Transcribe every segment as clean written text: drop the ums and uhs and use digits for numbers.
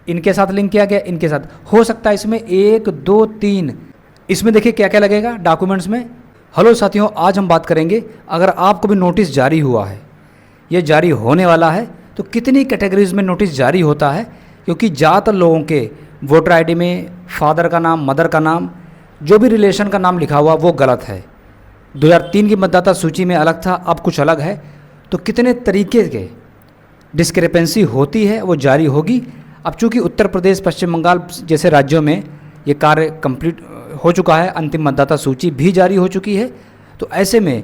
इनके साथ लिंक किया गया, इनके साथ हो सकता है इसमें 1 2 3। इसमें देखिए क्या क्या लगेगा डॉक्यूमेंट्स में। हेलो साथियों, आज हम बात करेंगे अगर आपको भी नोटिस जारी हुआ है, ये जारी होने वाला है, तो कितनी कैटेगरीज में नोटिस जारी होता है। क्योंकि ज़्यादातर लोगों के वोटर आईडी में फादर का नाम, मदर का नाम, जो भी रिलेशन का नाम लिखा हुआ वो गलत है। 2003 की मतदाता सूची में अलग था, अब कुछ अलग है। तो कितने तरीके के डिस्क्रिपेंसी होती है वो जारी होगी। अब चूँकि उत्तर प्रदेश, पश्चिम बंगाल जैसे राज्यों में ये कार्य कंप्लीट हो चुका है, अंतिम मतदाता सूची भी जारी हो चुकी है। तो ऐसे में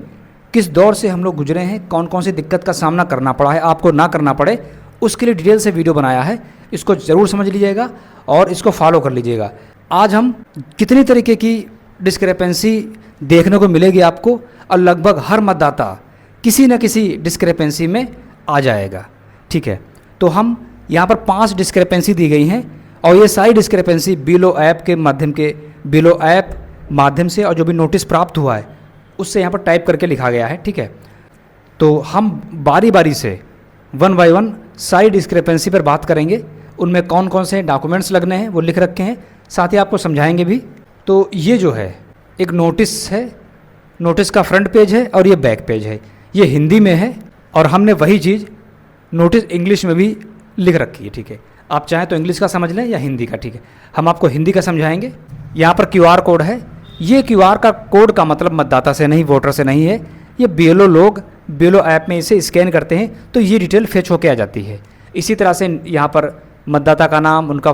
किस दौर से हम लोग गुजरे हैं, कौन कौन सी दिक्कत का सामना करना पड़ा है, आपको ना करना पड़े, उसके लिए डिटेल से वीडियो बनाया है। इसको ज़रूर समझ लीजिएगा और इसको फॉलो कर लीजिएगा। आज हम कितनी तरीके की डिस्क्रिपेंसी देखने को मिलेगी आपको, और लगभग हर मतदाता किसी न किसी डिस्क्रिपेंसी में आ जाएगा। ठीक है, तो हम यहाँ पर 5 डिस्क्रिपेंसी दी गई हैं और ये सारी डिस्क्रिपेंसी बीएलओ ऐप के माध्यम से और जो भी नोटिस प्राप्त हुआ है उससे यहाँ पर टाइप करके लिखा गया है। ठीक है, तो हम बारी बारी से 1 बाय 1 सारी डिस्क्रिपेंसी पर बात करेंगे। उनमें कौन कौन से डॉक्यूमेंट्स लगने हैं वो लिख रखे हैं, साथ ही आपको समझाएंगे भी। तो ये जो है एक नोटिस है, नोटिस का फ्रंट पेज है और ये बैक पेज है। ये हिंदी में है और हमने वही चीज़ नोटिस इंग्लिश में भी लिख रखी है। ठीक है, आप चाहें तो इंग्लिश का समझ लें या हिंदी का। ठीक है, हम आपको हिंदी का समझाएंगे। यहाँ पर QR कोड है। ये QR का कोड का मतलब मतदाता से नहीं, वोटर से नहीं है। ये बीएलओ लोग बीएलओ ऐप में इसे स्कैन करते हैं तो ये डिटेल फेच होके आ जाती है। इसी तरह से यहाँ पर मतदाता का नाम, उनका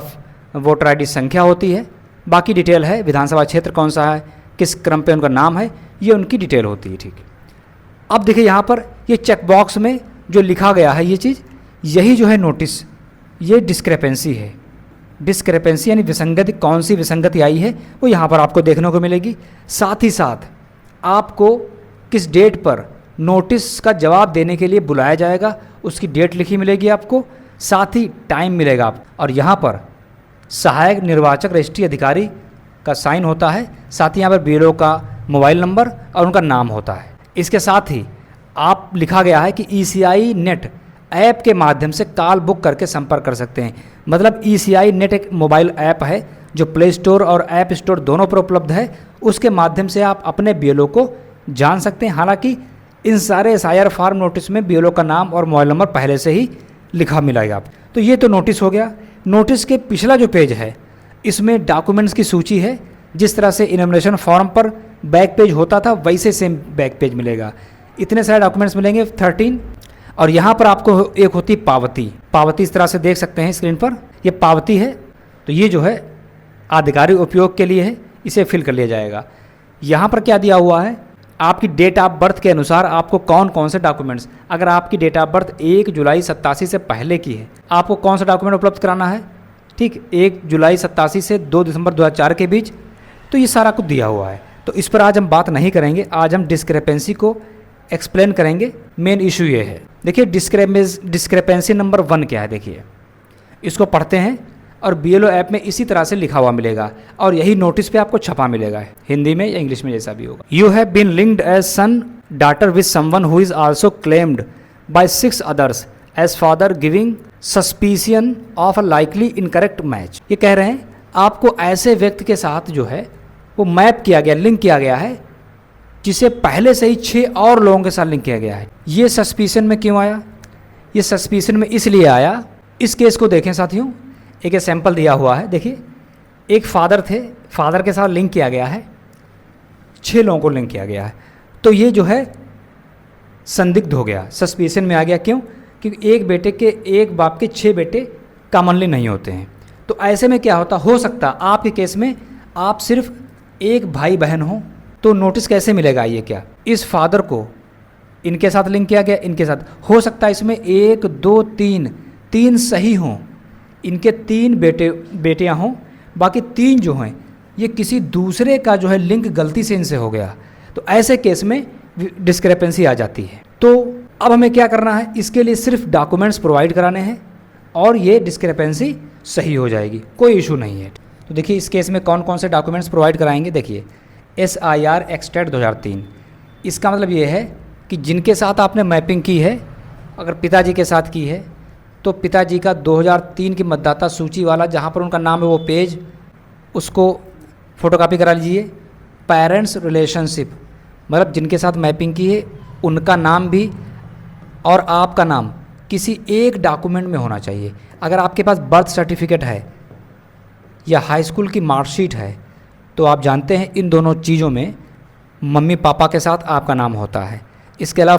वोटर आईडी संख्या होती है, बाकी डिटेल है, विधानसभा क्षेत्र कौन सा है, किस क्रम पे उनका नाम है, ये उनकी डिटेल होती है। ठीक है, अब देखिए यहाँ पर ये चेकबॉक्स में जो लिखा गया है ये चीज़, यही जो है नोटिस, ये डिस्क्रिपेंसी है। डिस्क्रिपेंसी यानी विसंगति, कौन सी विसंगति आई है वो यहाँ पर आपको देखने को मिलेगी। साथ ही साथ आपको किस डेट पर नोटिस का जवाब देने के लिए बुलाया जाएगा उसकी डेट लिखी मिलेगी आपको, साथ ही टाइम मिलेगा आप। और यहाँ पर सहायक निर्वाचक रजिस्ट्री अधिकारी का साइन होता है, साथ ही यहाँ पर बीएलओ का मोबाइल नंबर और उनका नाम होता है। इसके साथ ही आप लिखा गया है कि ECI नेट ऐप के माध्यम से कॉल बुक करके संपर्क कर सकते हैं। मतलब ECI नेट एक मोबाइल ऐप है जो प्ले स्टोर और ऐप स्टोर दोनों पर उपलब्ध है। उसके माध्यम से आप अपने बीएलओ को जान सकते हैं। हालांकि इन सारे SIR फॉर्म नोटिस में बीएलओ का नाम और मोबाइल नंबर पहले से ही लिखा मिलेगा। तो ये तो नोटिस हो गया। नोटिस के पिछला जो पेज है इसमें डॉक्यूमेंट्स की सूची है। जिस तरह से इनोमिनेशन फॉर्म पर बैक पेज होता था वैसे सेम बैक पेज मिलेगा। इतने सारे डॉक्यूमेंट्स मिलेंगे 13। और यहाँ पर आपको एक होती है पावती। पावती इस तरह से देख सकते हैं स्क्रीन पर, ये पावती है। तो ये जो है आधिकारिक उपयोग के लिए है, इसे फिल कर लिया जाएगा। यहाँ पर क्या दिया हुआ है, आपकी डेट ऑफ बर्थ के अनुसार आपको कौन कौन से डॉक्यूमेंट्स, अगर आपकी डेट ऑफ बर्थ 1 जुलाई 87 से पहले की है, आपको कौन सा डॉक्यूमेंट उपलब्ध कराना है। ठीक, 1 जुलाई 87 से 2 दिसंबर 2004 के बीच। तो ये सारा कुछ दिया हुआ है। तो इस पर आज हम बात नहीं करेंगे, आज हम डिस्क्रिपेंसी को एक्सप्लेन करेंगे। मेन इशू ये है, देखिए डिस्क्रिपेंसी नंबर 1 क्या है। देखिए इसको पढ़ते हैं और बीएलओ ऐप में इसी तरह से लिखा हुआ मिलेगा और यही नोटिस पे आपको छपा मिलेगा, हिंदी में या इंग्लिश में जैसा भी होगा। You have been linked as son daughter with someone who is also claimed by 6 others as father giving suspicion of a likely incorrect match. ये कह रहे हैं आपको ऐसे व्यक्ति के साथ जो है वो मैप किया गया, लिंक किया गया है, जिसे पहले से ही 6 और लोगों के साथ लिंक किया गया है। ये सस्पिशन में क्यों आया, ये सस्पिशन में इसलिए आया, इस केस को देखें साथियों। एक सैंपल दिया हुआ है, देखिए एक फादर थे, फादर के साथ लिंक किया गया है, 6 लोगों को लिंक किया गया है। तो ये जो है संदिग्ध हो गया, सस्पिशन में आ गया। क्यों? क्योंकि एक बेटे के, एक बाप के 6 बेटे कॉमनली नहीं होते हैं। तो ऐसे में क्या होता, हो सकता आपके केस में आप सिर्फ एक भाई बहन हो, तो नोटिस कैसे मिलेगा। ये क्या, इस फादर को इनके साथ लिंक किया गया, इनके साथ, हो सकता है इसमें 1 2 3 सही हों, इनके 3 बेटियां हों, बाकी 3 जो हैं ये किसी दूसरे का जो है लिंक गलती से इनसे हो गया। तो ऐसे केस में डिस्क्रिपेंसी आ जाती है। तो अब हमें क्या करना है, इसके लिए सिर्फ डॉक्यूमेंट्स प्रोवाइड कराने हैं और ये डिस्क्रिपेंसी सही हो जाएगी, कोई इशू नहीं है। तो देखिए इस केस में कौन कौन से डॉक्यूमेंट्स प्रोवाइड कराएंगे। देखिए SIR एक्सटेट 2003, इसका मतलब ये है कि जिनके साथ आपने मैपिंग की है, अगर पिताजी के साथ की है तो पिताजी का 2003 की मतदाता सूची वाला जहाँ पर उनका नाम है वो पेज, उसको फ़ोटोकॉपी करा लीजिए। पेरेंट्स रिलेशनशिप मतलब जिनके साथ मैपिंग की है उनका नाम भी और आपका नाम किसी एक डॉक्यूमेंट में होना चाहिए। अगर आपके पास बर्थ सर्टिफिकेट है या हाई स्कूल की मार्कशीट है तो आप जानते हैं इन दोनों चीज़ों में मम्मी पापा के साथ आपका नाम होता है। इसके अलावा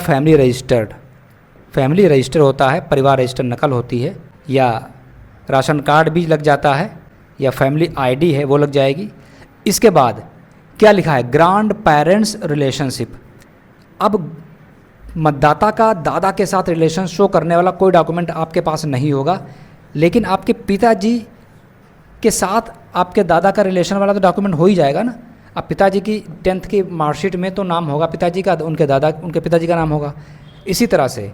फैमिली रजिस्टर होता है, परिवार रजिस्टर नकल होती है, या राशन कार्ड भी लग जाता है, या फैमिली आईडी है वो लग जाएगी। इसके बाद क्या लिखा है, ग्रैंड पेरेंट्स रिलेशनशिप। अब मतदाता का दादा के साथ रिलेशन शो करने वाला कोई डॉक्यूमेंट आपके पास नहीं होगा, लेकिन आपके पिताजी के साथ आपके दादा का रिलेशन वाला तो डॉक्यूमेंट हो ही जाएगा ना। अब पिताजी की 10th की मार्कशीट में तो नाम होगा पिताजी का, उनके पिताजी का नाम होगा। इसी तरह से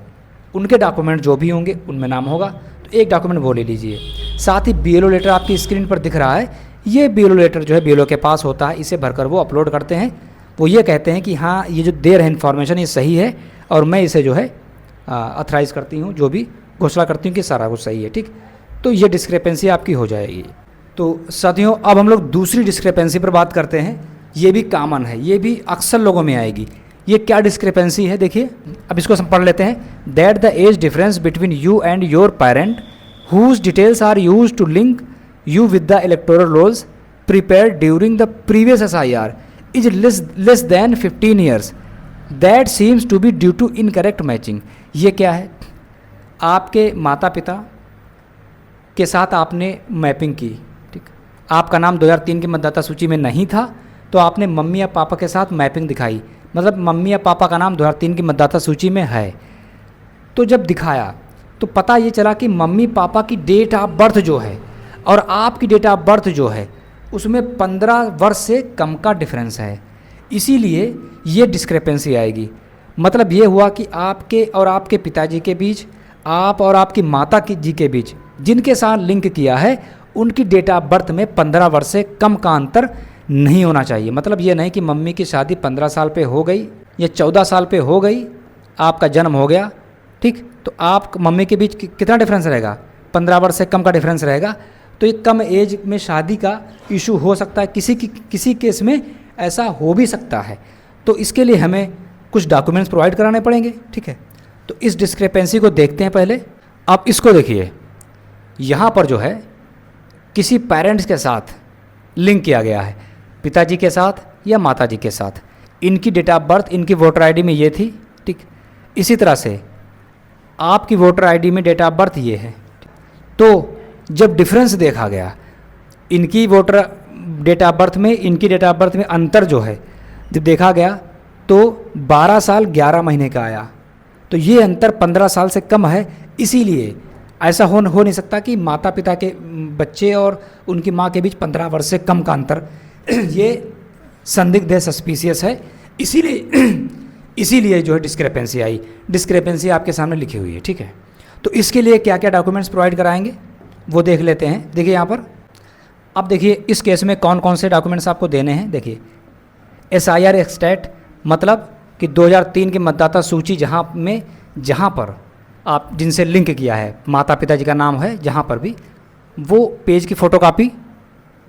उनके डॉक्यूमेंट जो भी होंगे उनमें नाम होगा, तो एक डॉक्यूमेंट वो ले लीजिए। साथ ही बीएलओ लेटर आपकी स्क्रीन पर दिख रहा है, ये बीएलओ लेटर जो है बीएलओ के पास होता है, इसे भरकर वो अपलोड करते हैं। वो ये कहते हैं कि हाँ ये जो दे रहे हैं इन्फॉर्मेशन ये सही है और मैं इसे जो है अथराइज़ करती हूँ, जो भी घोषणा करती हूँ कि सारा कुछ सही है, ठीक। तो ये डिस्क्रिपेंसी आपकी हो जाएगी। तो साथियों अब हम लोग दूसरी डिस्क्रिपेंसी पर बात करते हैं। ये भी कॉमन है, ये भी अक्सर लोगों में आएगी। ये क्या डिस्क्रिपेंसी है देखिए, अब इसको हम पढ़ लेते हैं। That the age difference between you and your parent whose details are used to link you with the electoral rolls prepared during the previous SIR is less than 15 years that seems to be due to incorrect matching. ये क्या है, आपके माता पिता के साथ आपने mapping की, ठीक। आपका नाम 2003 की मतदाता सूची में नहीं था तो आपने मम्मी या पापा के साथ मैपिंग दिखाई, मतलब मम्मी या पापा का नाम 2003 की मतदाता सूची में है। तो जब दिखाया तो पता ये चला कि मम्मी पापा की डेट ऑफ बर्थ जो है और आपकी डेट ऑफ बर्थ जो है उसमें 15 वर्ष से कम का डिफरेंस है, इसीलिए ये डिस्क्रिपेंसी आएगी। मतलब ये हुआ कि आपके और आपके पिताजी के बीच, आप और आपकी माता जी के बीच जिनके साथ लिंक किया है उनकी डेट ऑफ बर्थ में 15 वर्ष से कम का अंतर नहीं होना चाहिए। मतलब ये नहीं कि मम्मी की शादी 15 साल पे हो गई या 14 साल पे हो गई, आपका जन्म हो गया, ठीक, तो आप मम्मी के बीच कितना डिफरेंस रहेगा, 15 वर्ष से कम का डिफरेंस रहेगा। तो ये कम एज में शादी का इशू हो सकता है, किसी केस में ऐसा हो भी सकता है। तो इसके लिए हमें कुछ डॉक्यूमेंट्स प्रोवाइड कराने पड़ेंगे, ठीक है। तो इस डिस्क्रिपेंसी को देखते हैं पहले। आप इसको देखिए, यहाँ पर जो है किसी पेरेंट्स के साथ लिंक किया गया है, पिताजी के साथ या माताजी के साथ, इनकी डेट ऑफ बर्थ इनकी वोटर आईडी में ये थी, ठीक। इसी तरह से आपकी वोटर आईडी में डेट ऑफ बर्थ ये है। तो जब डिफरेंस देखा गया, इनकी वोटर डेट ऑफ बर्थ में इनकी डेट ऑफ बर्थ में अंतर जो है जब देखा गया तो 12 साल 11 महीने का आया। तो ये अंतर 15 साल से कम है, इसीलिए ऐसा हो नहीं सकता कि माता पिता के बच्चे और उनकी माँ के बीच 15 वर्ष से कम का अंतर ये संदिग्ध है, सस्पिशियस है, इसीलिए जो है डिस्क्रिपेंसी आई। डिस्क्रिपेंसी आपके सामने लिखी हुई है, ठीक है। तो इसके लिए क्या क्या डॉक्यूमेंट्स प्रोवाइड कराएंगे वो देख लेते हैं। देखिए यहाँ पर, अब देखिए इस केस में कौन कौन से डॉक्यूमेंट्स आपको देने हैं। देखिए SIR एक्सटेट, मतलब कि 2003 की मतदाता सूची जहाँ पर आप जिनसे लिंक किया है, माता पिताजी का नाम है जहाँ पर भी, वो पेज की फ़ोटोकॉपी।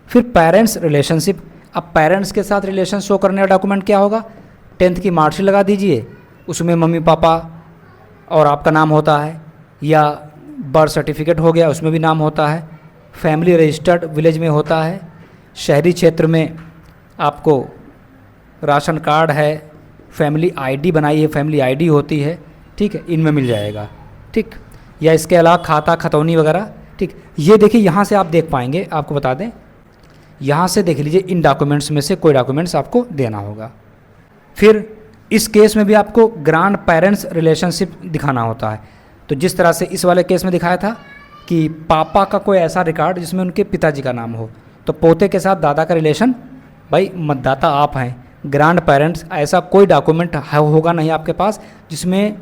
फिर पेरेंट्स रिलेशनशिप, अब पेरेंट्स के साथ रिलेशन शो करने वाला डॉक्यूमेंट क्या होगा, 10th की मार्कशीट लगा दीजिए, उसमें मम्मी पापा और आपका नाम होता है, या बर्थ सर्टिफिकेट हो गया उसमें भी नाम होता है, फैमिली रजिस्टर्ड विलेज में होता है, शहरी क्षेत्र में आपको राशन कार्ड है, फैमिली आईडी बनाई है, फैमिली आईडी होती है, ठीक है, इनमें मिल जाएगा, ठीक। या इसके अलावा खाता खतौनी वगैरह, ठीक। ये देखिए यहाँ से आप देख पाएंगे, आपको बता दें, यहाँ से देख लीजिए इन डॉक्यूमेंट्स में से कोई डॉक्यूमेंट्स आपको देना होगा। फिर इस केस में भी आपको ग्रैंड पेरेंट्स रिलेशनशिप दिखाना होता है। तो जिस तरह से इस वाले केस में दिखाया था कि पापा का कोई ऐसा रिकॉर्ड जिसमें उनके पिताजी का नाम हो, तो पोते के साथ दादा का रिलेशन, भाई मतदाता आप हैं, ग्रैंड पेरेंट्स ऐसा कोई डॉक्यूमेंट होगा नहीं आपके पास जिसमें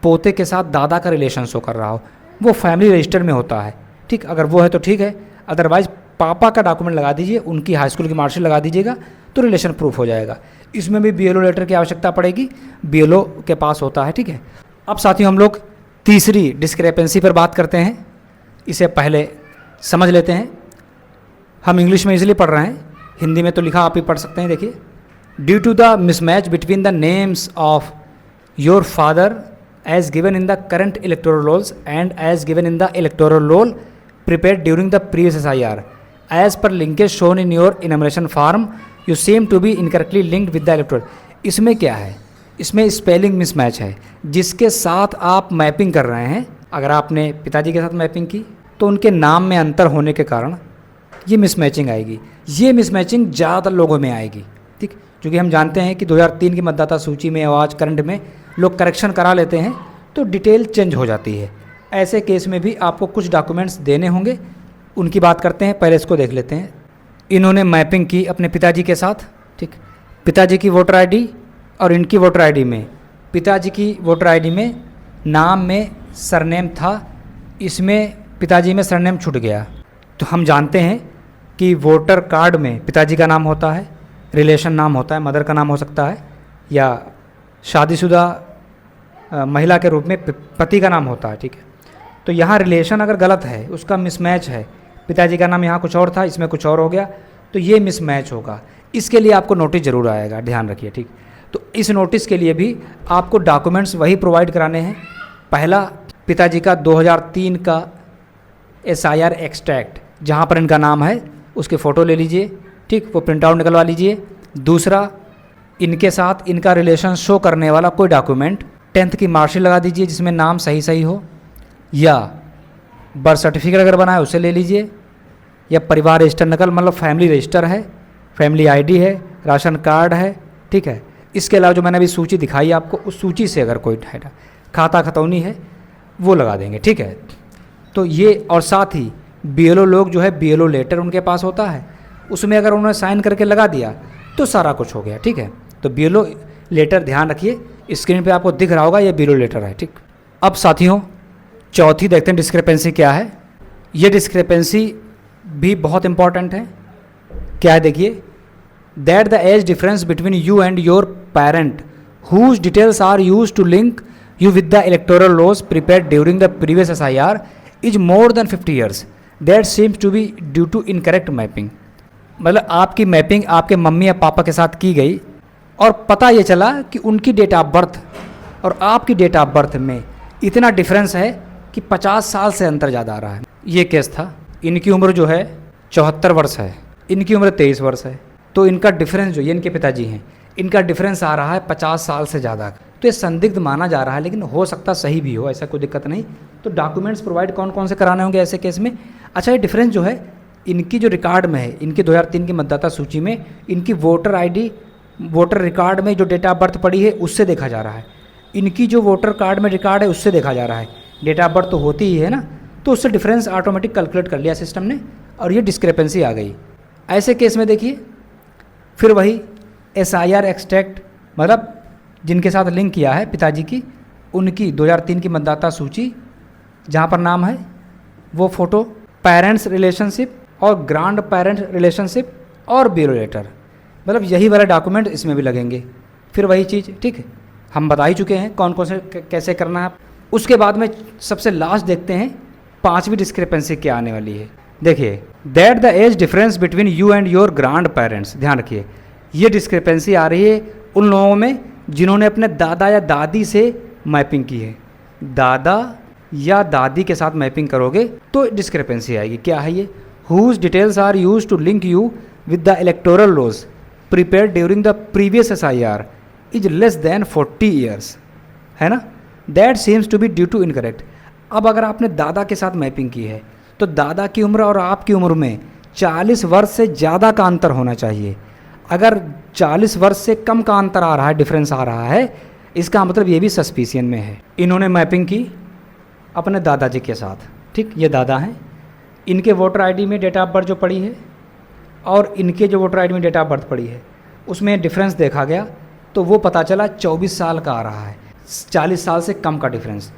पोते के साथ दादा का रिलेशन शो कर रहा हो, वो फैमिली रजिस्टर में होता है, ठीक। अगर वो है तो ठीक है, अदरवाइज पापा का डॉक्यूमेंट लगा दीजिए, उनकी हाई स्कूल की मार्कशीट लगा दीजिएगा तो रिलेशन प्रूफ हो जाएगा। इसमें भी BLO लेटर की आवश्यकता पड़ेगी, BLO के पास होता है, ठीक है। अब साथियों हम लोग तीसरी डिस्क्रेपेंसी पर बात करते हैं, इसे पहले समझ लेते हैं। हम इंग्लिश में इजीली पढ़ रहे हैं, हिंदी में तो लिखा आप ही पढ़ सकते हैं। देखिए, due to the mismatch between the names of your father as given in the current electoral rolls and as given in the electoral roll prepared during the previous SIR. As per linkage shown in your enumeration form, you seem to be incorrectly linked with the electoral. इसमें क्या है, इसमें spelling mismatch है। जिसके साथ आप mapping कर रहे हैं, अगर आपने पिताजी के साथ मैपिंग की तो उनके नाम में अंतर होने के कारण ये मिसमैचिंग आएगी। ये मिसमैचिंग ज़्यादातर लोगों में आएगी, ठीक, क्योंकि हम जानते हैं कि 2003 की मतदाता सूची में और आज करंट में लोग करेक्शन करा लेते हैं तो डिटेल चेंज हो जाती है। ऐसे केस में भी आपको कुछ डॉक्यूमेंट्स देने होंगे, उनकी बात करते हैं। पहले इसको देख लेते हैं। इन्होंने मैपिंग की अपने पिताजी के साथ, ठीक, पिताजी की वोटर आईडी और इनकी वोटर आईडी में, पिताजी की वोटर आईडी में नाम में सरनेम था, इसमें पिताजी में सरनेम छूट गया। तो हम जानते हैं कि वोटर कार्ड में पिताजी का नाम होता है, रिलेशन नाम होता है, मदर का नाम हो सकता है, या शादीशुदा महिला के रूप में पति का नाम होता है, ठीक है। तो यहाँ रिलेशन अगर गलत है, उसका मिसमैच है, पिताजी का नाम यहाँ कुछ और था, इसमें कुछ और हो गया, तो ये मिसमैच होगा। इसके लिए आपको नोटिस ज़रूर आएगा, ध्यान रखिए, ठीक। तो इस नोटिस के लिए भी आपको डॉक्यूमेंट्स वही प्रोवाइड कराने हैं। पहला, पिताजी का 2003 का SIR एक्सट्रैक्ट, जहाँ पर इनका नाम है उसकी फ़ोटो ले लीजिए, ठीक, वो प्रिंट आउट निकलवा लीजिए। दूसरा, इनके साथ इनका रिलेशन शो करने वाला कोई डॉक्यूमेंट, 10th की मार्कशीट लगा दीजिए जिसमें नाम सही सही हो, या बर्थ सर्टिफिकेट अगर बना है उसे ले लीजिए, या परिवार रजिस्टर नकल, मतलब फैमिली रजिस्टर है, फैमिली आईडी है, राशन कार्ड है, ठीक है। इसके अलावा जो मैंने अभी सूची दिखाई आपको, उस सूची से अगर कोई खाता खतौनी है वो लगा देंगे, ठीक है। तो ये, और साथ ही BLO लोग जो है BLO लेटर उनके पास होता है, उसमें अगर उन्होंने साइन करके लगा दिया तो सारा कुछ हो गया, ठीक है। तो BLO लेटर ध्यान रखिए, स्क्रीन पे आपको दिख रहा होगा, ये BLO लेटर है, ठीक। अब साथियों, चौथी देखते हैं डिस्क्रिपेंसी क्या है। ये डिस्क्रिपेंसी भी बहुत इंपॉर्टेंट है। क्या है, देखिए, that the age difference between you and your parent whose details are used to link you with the electoral rolls prepared during the previous SIR is more than 50 years that seems to be due to incorrect mapping. मतलब आपकी mapping आपके mummy या पापा के साथ की गई और पता ये चला कि उनकी डेट ऑफ बर्थ और आपकी डेट ऑफ बर्थ में इतना डिफरेंस है कि 50 साल से अंतर ज़्यादा आ रहा है। ये केस था। इनकी उम्र जो है 74 वर्ष है, इनकी उम्र 23 वर्ष है, तो इनका डिफरेंस जो, ये इनके पिताजी हैं, इनका डिफरेंस आ रहा है 50 साल से ज़्यादा। तो ये संदिग्ध माना जा रहा है, लेकिन हो सकता सही भी हो, ऐसा कोई दिक्कत नहीं। तो डॉक्यूमेंट्स प्रोवाइड कौन कौन से कराने होंगे ऐसे केस में। अच्छा, ये डिफरेंस जो है इनकी जो रिकॉर्ड में है, इनकी 2003 की मतदाता सूची में इनकी वोटर आईडी, वोटर रिकॉर्ड में जो डेट ऑफ बर्थ पड़ी है उससे देखा जा रहा है, इनकी जो वोटर कार्ड में रिकॉर्ड है उससे देखा जा रहा है। डेट ऑफ बर्थ तो होती ही है ना, तो उससे डिफरेंस ऑटोमेटिक कैलकुलेट कर लिया सिस्टम ने और ये डिस्क्रिपेंसी आ गई। ऐसे केस में देखिए, फिर वही SIR एक्सट्रैक्ट, मतलब जिनके साथ लिंक किया है पिताजी की, उनकी 2003 की मतदाता सूची जहाँ पर नाम है, वो फ़ोटो, पेरेंट्स रिलेशनशिप और ग्रांड पेरेंट्स रिलेशनशिप और BLO लेटर, मतलब यही वाला डॉक्यूमेंट इसमें भी लगेंगे। फिर वही चीज़, ठीक है, हम बता ही चुके हैं कौन कौन से कैसे करना है। उसके बाद में सबसे लास्ट देखते हैं, पांचवी डिस्क्रिपेंसी क्या आने वाली है। देखिए, that the age difference between you and your grand parents, ध्यान रखिए, ये डिस्क्रिपेंसी आ रही है उन लोगों में जिन्होंने अपने दादा या दादी से मैपिंग की है। दादा या दादी के साथ मैपिंग करोगे तो डिस्क्रिपेंसी आएगी। क्या है ये? Whose details are used to link you with the electoral rolls prepared during the previous SIR is less than 40 years, है ना, that seems to be due to incorrect. अब अगर आपने दादा के साथ मैपिंग की है तो दादा की उम्र और आपकी उम्र में 40 वर्ष से ज़्यादा का अंतर होना चाहिए। अगर 40 वर्ष से कम का अंतर आ रहा है, डिफरेंस आ रहा है, इसका मतलब ये भी सस्पिशियन में है। इन्होंने मैपिंग की अपने दादाजी के साथ, ठीक, ये दादा हैं, इनके वोटर आईडी में डेट ऑफ बर्थ जो पड़ी है और इनके जो वोटर आईडी में डेट ऑफ बर्थ पड़ी है उसमें डिफरेंस देखा गया तो वो पता चला 24 साल का आ रहा है, 40 साल से कम का डिफरेंस,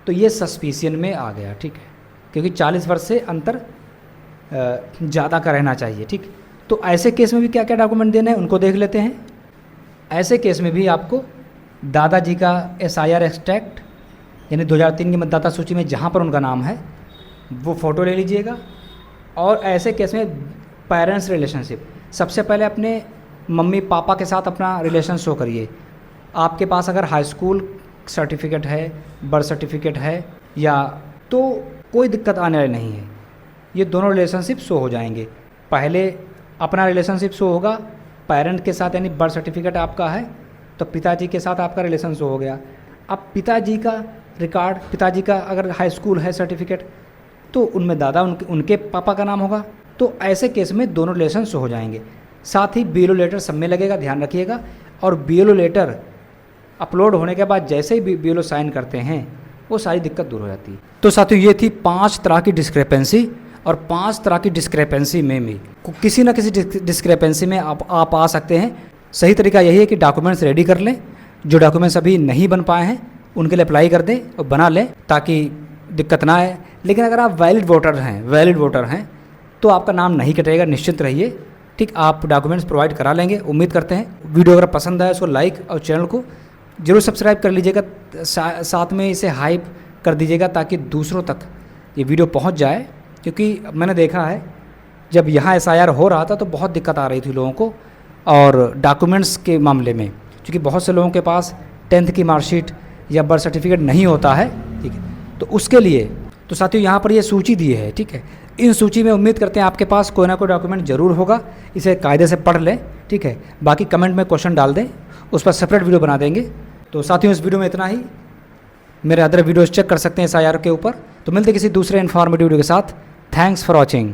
तो ये सस्पिशियन में आ गया, ठीक है, क्योंकि 40 वर्ष से अंतर ज़्यादा का रहना चाहिए, ठीक। तो ऐसे केस में भी क्या क्या डॉक्यूमेंट देने हैं उनको देख लेते हैं। ऐसे केस में भी आपको दादाजी का SIR एक्सट्रैक्ट यानी 2003 की मतदाता सूची में जहाँ पर उनका नाम है वो फ़ोटो ले लीजिएगा। और ऐसे केस में पेरेंट्स रिलेशनशिप, सबसे पहले अपने मम्मी पापा के साथ अपना रिलेशन शो करिए। आपके पास अगर हाई स्कूल सर्टिफिकेट है, बर्थ सर्टिफिकेट है या, तो कोई दिक्कत आने वाली नहीं है, ये दोनों रिलेशनशिप शो हो जाएंगे। पहले अपना रिलेशनशिप शो होगा पेरेंट के साथ, यानी बर्थ सर्टिफिकेट आपका है तो पिताजी के साथ आपका रिलेशन शो हो गया। अब पिताजी का रिकॉर्ड, पिताजी का अगर हाई स्कूल है सर्टिफिकेट तो उनमें दादा उनके पापा का नाम होगा, तो ऐसे केस में दोनों रिलेशन शो हो जाएंगे। साथ ही BLO लेटर सब में लगेगा, ध्यान रखिएगा। और BLO लेटर अपलोड होने के बाद जैसे ही BLO साइन करते हैं वो सारी दिक्कत दूर हो जाती है। तो साथियों ये थी 5 तरह की डिस्क्रेपेंसी, और 5 तरह की डिस्क्रेपेंसी में भी किसी न किसी डिस्क्रेपेंसी में आप आ सकते हैं। सही तरीका यही है कि डॉक्यूमेंट्स रेडी कर लें, जो डॉक्यूमेंट्स अभी नहीं बन पाए हैं उनके लिए अप्लाई कर दें और बना लें ताकि दिक्कत ना आए। लेकिन अगर आप वैलिड वोटर हैं तो आपका नाम नहीं कटेगा, निश्चिंत रहिए। ठीक, आप डॉक्यूमेंट्स प्रोवाइड करा लेंगे, उम्मीद करते हैं। वीडियो अगर पसंद आए उसको लाइक और चैनल को जरूर सब्सक्राइब कर लीजिएगा, साथ में इसे हाइप कर दीजिएगा ताकि दूसरों तक ये वीडियो पहुंच जाए। क्योंकि मैंने देखा है जब यहाँ SIR हो रहा था तो बहुत दिक्कत आ रही थी लोगों को, और डॉक्यूमेंट्स के मामले में, क्योंकि बहुत से लोगों के पास 10th की मार्कशीट या बर्थ सर्टिफिकेट नहीं होता है। ठीक है, तो उसके लिए तो साथियों यहाँ पर ये सूची दी है। ठीक है, इन सूची में उम्मीद करते हैं आपके पास कोई ना कोई डॉक्यूमेंट ज़रूर होगा, इसे कायदे से पढ़ लें। ठीक है, बाकी कमेंट में क्वेश्चन डाल दें, उस पर सेपरेट वीडियो बना देंगे। तो साथियों इस वीडियो में इतना ही। मेरे अदर वीडियोस चेक कर सकते हैं SIR के ऊपर। तो मिलते किसी दूसरे इन्फॉर्मेटिव वीडियो के साथ। Thanks for watching.